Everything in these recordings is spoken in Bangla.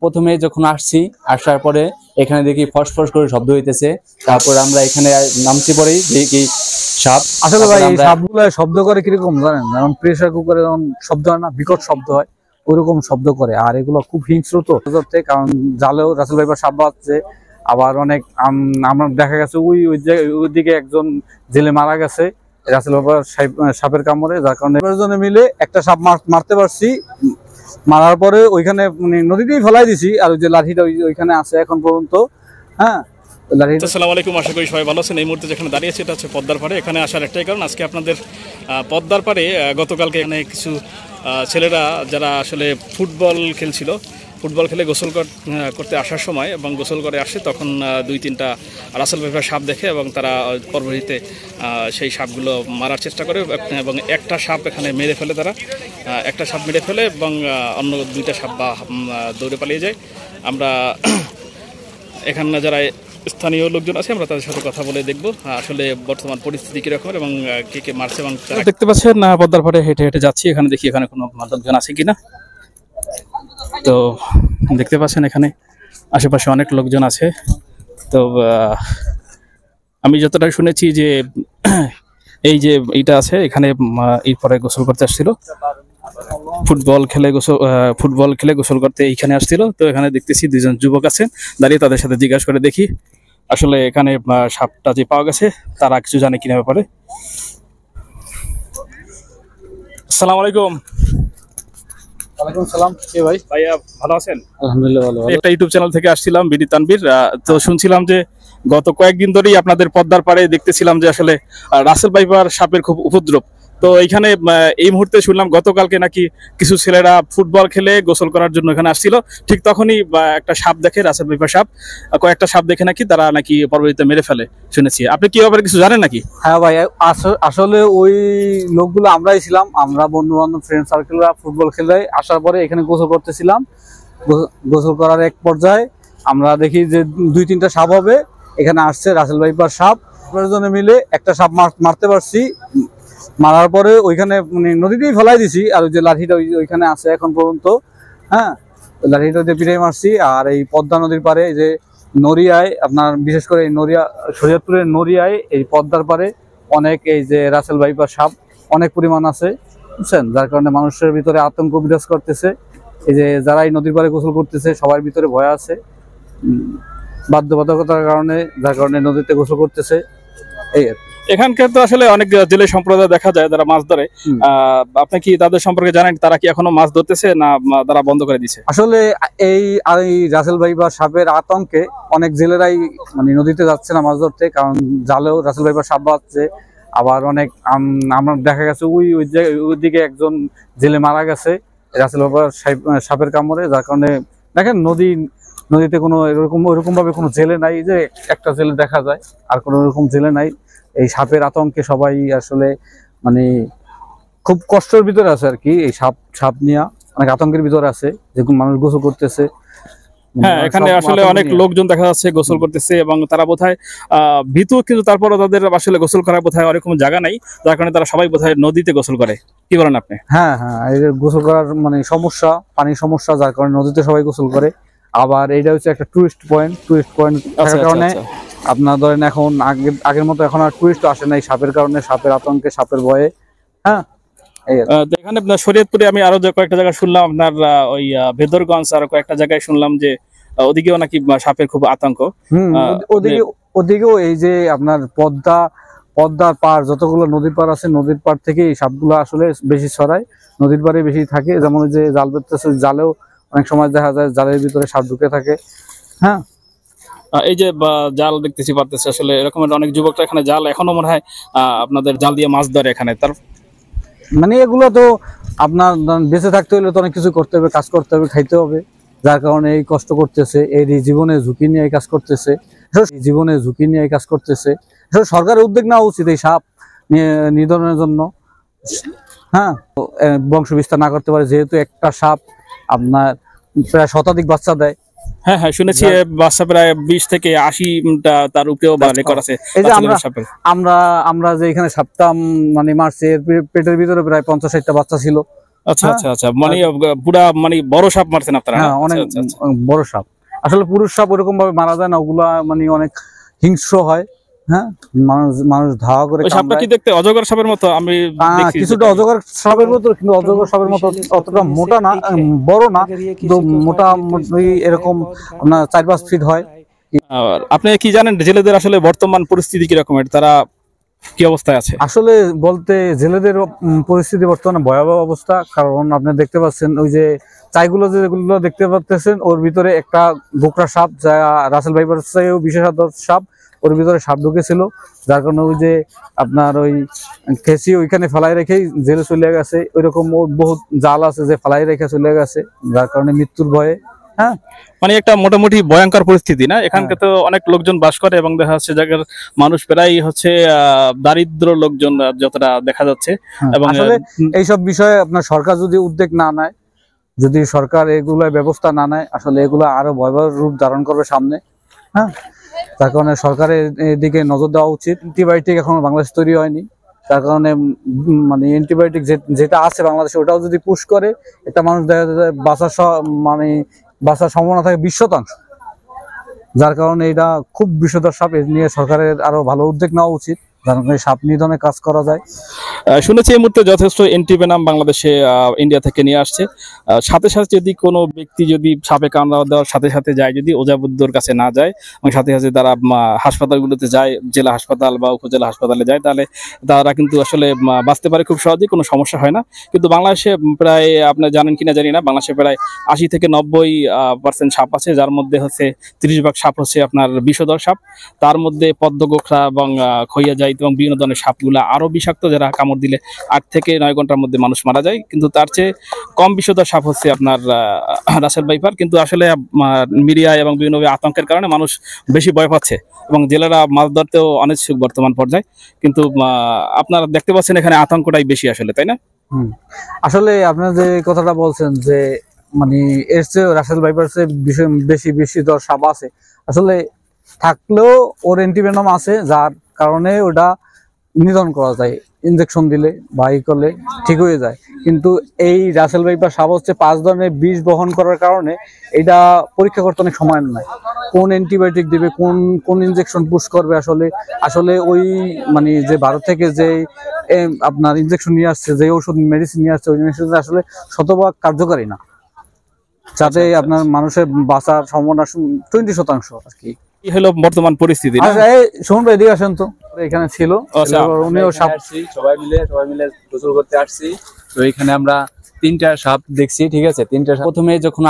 প্রথমে যখন আসছি, আসার পরে এখানে দেখি ফসফস করে শব্দ হইতেছে। তারপর আমরা এখানে নামছি, পরেই দেখি সাপ। আসলে ভাই এই সাপগুলো শব্দ করে কিরকম জানেন? যেমন প্রেসার কুকারে যেমন শব্দ হয় না, বিকট শব্দ হয়, ওইরকম শব্দ করে। আর এগুলো খুব হিংস্র তো, কারণ জালেও রাসেল ভাইপার সাপ বাজছে। আবার অনেক আমরা দেখা গেছে ওইদিকে একজন জেলে মারা গেছে রাসেল ভাইপার সাপের কামড়ে, যার কারণে জনে মিলে একটা সাপ মারতে পারছি। মারার পরে ওইখানে নদীতেই ফেলাই দিছি। আর ওই যে লাঠিটা ওইখানে আছে এখন পর্যন্ত। হ্যাঁ, আসসালামু আলাইকুম, আশা করি সবাই ভালো আছেন। এই মুহূর্তে যেখানে দাঁড়িয়েছে এটা হচ্ছে পদ্মার পাড়ে। এখানে আসার একটাই কারণ, আজকে আপনাদের পদ্মার পাড়ে গতকালকে এখানে কিছু ছেলেরা যারা আসলে ফুটবল খেলছিল, ফুটবল খেলে গোসল করতে আসার সময় এবং গোসল করে আসে, তখন 2-3টা রাসেল ভাইপার সাপ দেখে এবং তারা পরবর্তীতে সেই সাপগুলো মারার চেষ্টা করে এবং একটা সাপ এখানে মেরে ফেলে। তারা একটা সাপ মেরে ফেলে এবং অন্য 2টা সাপ দৌড়ে পালিয়ে যায়। আমরা এখানে যারা স্থানীয় লোকজন আছে আমরা তাদের সাথে কথা বলে দেখব আসলে বর্তমান পরিস্থিতি কিরকম এবং কে কে মারছে। এবং দেখতে পাচ্ছেন পদ্মার পাড়ে হেঁটে হেঁটে যাচ্ছি, এখানে দেখি এখানে কোনো লোকজন আছে কিনা। তো দেখতে পাচ্ছেন এখানে আশেপাশে অনেক লোকজন আছে। তো আমি যতটা শুনেছি যে এই যে এইটা আছে এখানে এরপরে গোসল করতে আসছিল, ফুটবল খেলে গোসল করতে এইখানে আসছিল। তো এখানে দেখতেছি 2জন যুবক আছে দাঁড়িয়ে, তাদের সাথে জিজ্ঞাসা করে দেখি আসলে এখানে সাপটা যে পাওয়া গেছে তারা কিছু জানে কিনা ব্যাপারে। আসসালামু আলাইকুম। ওয়ালাইকুম সালাম। কে ভাই? ভাইয়া ভালো আছেন? আলহামদুলিল্লাহ ভালো। একটা ইউটিউব চ্যানেল থেকে আসছিলাম, বিডি তানভীর। তো শুনছিলাম যে গত কয়েকদিন ধরেই আপনাদের পদ্মার পাড়ে দেখতেছিলাম যে আসলে রাসেল ভাইপার সাপের খুব উপদ্রব। তো এইখানে এই মুহূর্তে শুনলাম গতকালকে নাকি কিছু ছেলেরা ফুটবল খেলে গোসল করার জন্য এখানে আসছিল, ঠিক তখনই একটা সাপ দেখে, রাসেল ভাইপার সাপ, কয়েকটা সাপ দেখে নাকি তারা নাকি পরবর্তীতে মেরে ফেলে শুনেছি। আপনি কি ব্যাপারে কিছু জানেন নাকি? হ্যাঁ ভাই, আসলে ওই লোকগুলো আমরাই ছিলাম। আমরা বন্ধু বান্ধব ফ্রেন্ড সার্কেলরা ফুটবল খেলে আসার পরে এখানে গোসল করতেছিলাম। গোসল করার এক পর্যায়ে আমরা দেখি যে 2-3টা সাপ হবে এখানে আসছে, রাসেল ভাইপার সাপ। জনে মিলে একটা সাপ মারতে পারছি। মারার পরে ওইখানে নদীতেই ফেলাই দিছি। আর ওই যে লাঠিটা ওইখানে আছে এখন পর্যন্ত। হ্যাঁ, লাঠিটা দিয়ে পিটাই মারছি। আর এই পদ্মা নদীর পারে এই যে নড়িয়ায়, আপনার বিশেষ করে এই শরীয়তপুরের নড়িয়ায়, এই পদ্মার পারে অনেক এই যে রাসেল ভাইপার সাপ অনেক পরিমাণ আছে, বুঝছেন, যার কারণে মানুষের ভিতরে আতঙ্ক বিরাজ করতেছে। এই যে যারা এই নদীর পারে গোসল করতেছে সবার ভিতরে ভয় আছে বাধ্যবাধকতার কারণে, যার কারণে নদীতে গোসল করতেছে। এই এখানকার তো আসলে অনেক জেলে সম্প্রদায় দেখা যায় যারা মাছ ধরে। আপনি কি তাদের সম্পর্কে জানেন? তারা কি এখনো মাছ ধরতেছে না তারা বন্ধ করে দিছে? আসলে এই রাসেল ভাইপার সাপের আতঙ্কে অনেক জেলেরাই নদীতে যাচ্ছে না মাছ ধরতে, কারণ জালেও রাসেল ভাইপার সাপ বাজছে। আবার অনেক আমরা দেখা গেছে ওইদিকে একজন জেলে মারা গেছে রাসেল ভাইপার সাপের কামড়ে, যার কারণে দেখেন নদীতে কোনো ওইরকম ভাবে কোনো জেলে নাই। যে একটা জেলে দেখা যায়, আর কোনো এরকম জেলে নাই। এই সাপের আতঙ্কে সবাই আসলে খুব কষ্টের ভিতরে আছে আর কি। এই সাপ নিয়ে অনেক আতঙ্কের ভিতরে আছে, যে মানুষ গোসল করতেছে। হ্যাঁ, এখানে আসলে অনেক লোকজন দেখা যাচ্ছে গোসল করতেছে এবং তারা বোধহয় ভীতু, কিন্তু তারপরও তাদের আসলে গোসল করার বোধহয় ওরকম জায়গা নাই, যার কারণে তারা সবাই বোধহয় নদীতে গোসল করে। কি বলেন আপনি? হ্যাঁ হ্যাঁ, এই গোসল করার সমস্যা, পানির সমস্যা, যার কারণে নদীতে সবাই গোসল করে। আবার এইটা হচ্ছে একটা টুরিস্ট পয়েন্ট থাকার কারণে আপনার ধরেন এখন আগের মতো এখন আর টুরিস্ট আসে না এই সাপের কারণে, সাপের আতঙ্কে, সাপের ভয়ে। হ্যাঁ, এখানে আপনার শরীয়তপুরে আমি আরো কয়েকটা জায়গায় শুনলাম, আপনার ওই ভেদরগঞ্জ আর কয়েকটা জায়গায় শুনলাম যে ওদিকেও নাকি সাপের খুব আতঙ্ক। ওদিকেও এই যে আপনার পদ্মার পার, যতগুলো নদীর পার আছে, নদীর পার থেকে এই সাপগুলো আসলে বেশি ছড়ায়, নদীর পাড়ে বেশি থাকে। যেমন যে জাল বেঁধতেছে, জালেও অনেক সময় দেখা যায় জালের ভিতরে সাপ ঢুকে থাকে। হ্যাঁ, এই যে জাল দেখতেছি পারতেছে, আসলে এরকমের অনেক যুবকরা এখানে জাল এখনো মনে হয় আপনাদের জাল দিয়ে মাছ ধরে এখানে। তার এগুলো তো আপনার বেঁচে থাকতে হলে তো অনেক কিছু করতে হবে, কাজ করতে হবে, খাইতে হবে, যার কারণে এই কষ্ট করতেছে। এই জীবনের ঝুঁকি নিয়ে এই কাজ করতেছে। সরকারের উদ্যোগ নেওয়া উচিত এই সাপ নিধনের জন্য। হ্যাঁ, বংশ বিস্তার না করতে পারে, যেহেতু একটা সাপ আপনার প্রায় শতাধিক বাচ্চা দেয়। হ্যাঁ হ্যাঁ, শুনেছি বাচ্চা প্রায় 20 থেকে 80টা তার উপরেও রেকর্ড আছে। এই যে আমরা যে এখানে সাপটা মারছি, পেটের ভিতরে প্রায় 50-60টা বাচ্চা ছিল। আচ্ছা হ্যাঁ। আচ্ছা আচ্ছা, মানে পুরা মানে বড় সাপ মারছেন আপনারা? হ্যাঁ, অনেক আচ্ছা, আচ্ছা, বড় সাপ। আসলে পুরুষ সাপ ওরকম ভাবে মারা যায় না, ওগুলা মানে অনেক হিংস্র হয়। হ্যাঁ, মানুষ মানুষ ধাওয়া করে ওই সাপটা কি কামড়ায়। দেখতে অজগর সাপের মতো? আমি দেখছি কিছুটা যেটা। অজগর সাপের মতো, কিন্তু অজগর সাপের মতো অতটা মোটা না, বড় না, কিন্তু মোটামুটি এরকম আপনার 4-5 ফিট হয়। আর আপনি কি জানেন জেলেদের আসলে বর্তমান পরিস্থিতি কি রকমের, তারা কি অবস্থায় আছে? আসলে বলতে জেলেদের পরিস্থিতি বর্তমানে ভয়াবহ অবস্থা। কারণ আপনি দেখতে পাচ্ছেন ওই যে চাইগুলো যেগুলো দেখতে পাচ্ছেন, ওর ভিতরে একটা গোকরা সাপ, যা রাসেল ভাইপারের চেয়েও বিশেষাধর সাপ, ওর ভিতরে সাপ ঢুকেছিল, যার কারণে ওই যে আপনার ওই খেসি ওইখানে ফেলাই রেখেই জেলে চলে গেছে। ওইরকম ওর বহুত জাল আছে যে ফেলাই রেখে চলে গেছে, যার কারণে মৃত্যুর ভয়ে। হ্যাঁ, মানে একটা মোটামুটি ভয়ঙ্কর পরিস্থিতি না? এখানকে তো অনেক লোকজন বাস করে এবং দেখা যাচ্ছে জায়গার মানুষ প্রায় হচ্ছে দারিদ্র লোকজন যতটা দেখা যাচ্ছে। এবং আসলে এইসব বিষয়ে আপনার সরকার যদি উদ্যোগ না নেয়, যদি সরকার এগুলো ব্যবস্থা না নেয়, আসলে এগুলো আরো ভয়াবহ রূপ ধারণ করবে সামনে। হ্যাঁ, তার কারণে সরকারের এদিকে নজর দেওয়া উচিত। অ্যান্টিবায়োটিক এখনো বাংলাদেশ তৈরি হয়নি, তার কারণে মানে অ্যান্টিবায়োটিক যেটা আছে বাংলাদেশে, ওটাও যদি পুশ করে, একটা মানুষ দেখা যায় মানে বাঁচার সম্ভাবনা থাকে 20%। যার কারণে এটা খুব বিষধর সাপ, এ নিয়ে সরকারের আরো ভালো উদ্যোগ নেওয়া উচিত, যার কারণে সাপ নিধনে কাজ করা যায়। শুনেছি এই মুহূর্তে যথেষ্ট এন্টিভেনাম বাংলাদেশে ইন্ডিয়া থেকে নিয়ে আসছে। সাথে সাথে যদি কোনো ব্যক্তি যদি সাপে কামড়াও দেওয়ার সাথে সাথে যায়, যদি ওজাবুদ্দোর কাছে না যায় এবং সাথে সাথে তারা হাসপাতালগুলোতে যায়, জেলা হাসপাতাল বা উপজেলা হাসপাতালে যায়, তাহলে তারা কিন্তু আসলে বাঁচতে পারে খুব সহজেই, কোনো সমস্যা হয় না। কিন্তু বাংলাদেশে প্রায়, আপনি জানেন কিনা জানি না, বাংলাদেশে প্রায় 80 থেকে 90% সাপ আছে, যার মধ্যে হচ্ছে 30 ভাগ সাপ হচ্ছে আপনার বিষধর সাপ। তার মধ্যে পদ্ম গোখরা এবং খইয়া জাইত এবং বিভিন্ন ধরনের সাপগুলা আরো বিষাক্ত, যারা কামড় দিলে 8 থেকে 9 ঘন্টার মধ্যে মানুষ মারা যায়। কিন্তু তার চেয়ে কম বিষধর সাপ হচ্ছে আপনার রাসেল ভাইপার। কিন্তু আসলে মিডিয়া এবং বিভিন্ন আতঙ্কের কারণে মানুষ বেশি ভয় পাচ্ছে এবং জেলেরা মাছ ধরতেও অনিচ্ছুক বর্তমান পর্যায়ে। কিন্তু আপনারা দেখতে পাচ্ছেন এখানে আতঙ্কটাই বেশি আসলে, তাই না? আসলে আপনার যে কথাটা বলছেন যে মানে এর চেয়ে রাসেল ভাইপার চেয়ে বেশি বিষধর সাপ আছে, আসলে থাকলেও ওর অ্যান্টিভেনম আছে, যার কারণে ওটা নিধন করা যায়, ইনজেকশন দিলে বা ই করলে ঠিক হয়ে যায়। কিন্তু এই রাসেল ভাইপার সাপ হচ্ছে 5 ধরনের বিষ বহন করার কারণে এটা পরীক্ষা করতে অনেক সময় নেয়। কোন অ্যান্টিবায়োটিক দিবে, কোন কোন ইনজেকশন পুশ করবে, আসলে আসলে ওই মানে যে ভারত থেকে যে আপনার ইনজেকশন নিয়ে আসছে, যে ওষুধ মেডিসিন নিয়ে আসছে, ওই জিনিসটা আসলে শতভাগ কার্যকারী না, যাতে আপনার মানুষের বাঁচার সম্ভাবনা 20% আর কি। কি হলো বর্তমান পরিস্থিতি না? আচ্ছা, এই শুনুন, এদিকে আসেন তো, এখানে ছিল, আচ্ছা, উনিও সাপ সবাই মিলে গোসল করতে আসছি। তো এখানে আমরা 3টা সাপ দেখছি, ঠিক আছে? 3টা সাপ প্রথমে যখন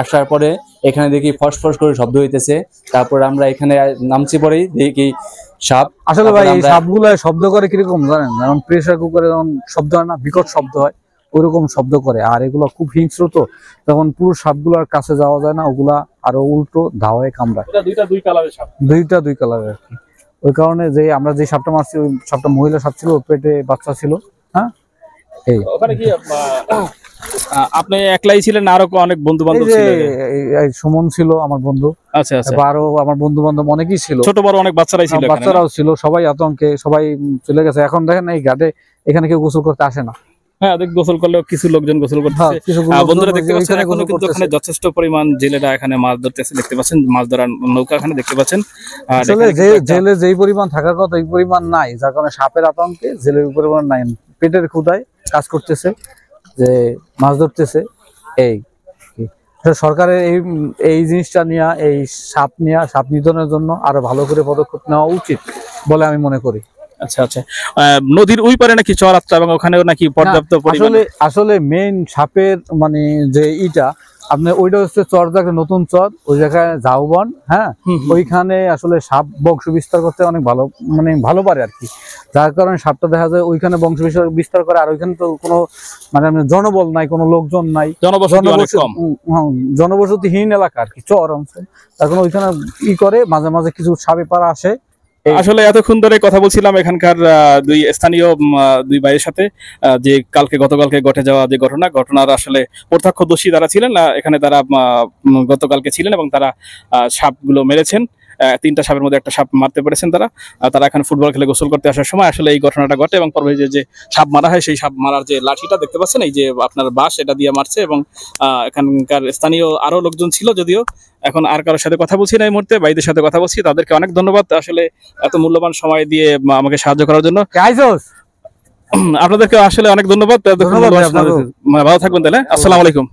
আসার পরে এখানে দেখি ফসফস করে শব্দ হইতেছে। তারপর আমরা এখানে নামছি, পরেই দেখি সাপ। আসলে ভাই এই সাপগুলো শব্দ করে কিরকম জানেন? যেমন প্রেসার কুকারে যেমন শব্দ হয় না, বিকট শব্দ হয়, ওইরকম শব্দ করে। আর এগুলো খুব হিংস্র, তো যখন পুরো সাপগুলোর কাছে যাওয়া যায় না, ওগুলা আরো উল্টো ধাওয়ায় কামড়ায়। দুই কালারের সাপ, দুই কালারের আর কি। ওই কারণে যে আমরা যে সাপটা মারছি, ওই সাপটা মহিলা সাপ ছিল, ওর পেটে বাচ্চা ছিল। হ্যাঁ, এই ওখানে কি আপনি একলাই ছিলেন না আরো অনেক বন্ধু বান্ধব ছিলেন? এই সুমন ছিল আমার বন্ধু, আচ্ছা আচ্ছা, আরো আমার বন্ধু বান্ধব অনেকেই ছিল, ছোট বড় অনেক বাচ্চারাই ছিল, বাচ্চারাও ছিল, সবাই আতঙ্কে সবাই চলে গেছে। এখন দেখেন এই ঘাটে এখানে কেউ গোসল করতে আসে না। হ্যাঁ, গোসল করলেও কিছু লোকজন গোসল করতেছে। বন্ধুরা দেখতে পাচ্ছেন এখনো কিন্তু এখানে যথেষ্ট পরিমাণ জেলেরা এখানে মাছ ধরতেছে, দেখতে পাচ্ছেন মাছ ধরার নৌকা এখানে দেখতে পাচ্ছেন। আসলে জেলে যেই পরিমাণ থাকার কথা এই পরিমাণ নাই, যার কারণে সাপের আতঙ্কে জেলের পরিমাণ নাই, পেটের ক্ষুধায় কাজ করতেছে, যে মাছ ধরতেছে। এই সরকারের এই জিনিসটা নিয়ে, এই সাপ নিধনের জন্য আরো ভালো করে পদক্ষেপ নেওয়া উচিত বলে আমি মনে করি। আচ্ছা আচ্ছা, নদীর ওই পারে নাকি চরাত্রা এবং ওখানেও নাকি পর্যাপ্ত পরিমাণে আসলে মেইন সাপের মানে যে ইটা আপনার ওইটা হচ্ছে চর, একটা নতুন চর, ওই জায়গায় ঝাউবন। হ্যাঁ, ওইখানে আসলে সাপ বংশ বিস্তার করতে অনেক ভালো পারে আর কি, যার কারণে সাপটা দেখা যায় ওইখানে বংশ বিস্তার করে। আর ওইখানে তো কোনো মানে জনবল নাই, কোনো লোকজন নাই, জনবসতিহীন এলাকা আর কি, চর অঞ্চল। তার কারণে ওইখানে করে মাঝে মাঝে কিছু সাপে পাড়া আসে। আসলে এতক্ষণ ধরে কথা বলছিলাম এখানকার দুই স্থানীয় দুই ভাইয়ের সাথে, যে গতকালকে ঘটে যাওয়া যে ঘটনার আসলে প্রত্যক্ষদর্শী তারা ছিলেন। এখানে তারা গতকালকে ছিলেন এবং তারা সাপগুলো মেরেছেন। তিনটা সাপের মধ্যে একটা সাপ মারতে পেরেছেন তারা। তারা এখানে ফুটবল খেলে গোসল করতে আসার সময় আসলে এই ঘটনাটা ঘটে, এবং পরে যে সাপ মারা হয় সেই সাপ মারার যে লাঠিটা দেখতে পাচ্ছেন, এই যে আপনার বাঁশ, এটা দিয়ে মারছে। এবং এখানকার স্থানীয় আরো লোকজন ছিল, যদিও এখন আর কারোর সাথে কথা বলছি না এই মুহূর্তে, ভাইদের সাথে কথা বলছি। তাদেরকে অনেক ধন্যবাদ আসলে এত মূল্যবান সময় দিয়ে আমাকে সাহায্য করার জন্য। আপনাদেরকে আসলে অনেক ধন্যবাদ। ধন্যবাদ ভাই আপনাকেও। ভালো থাকবেন তাহলে। আসসালামু আলাইকুম।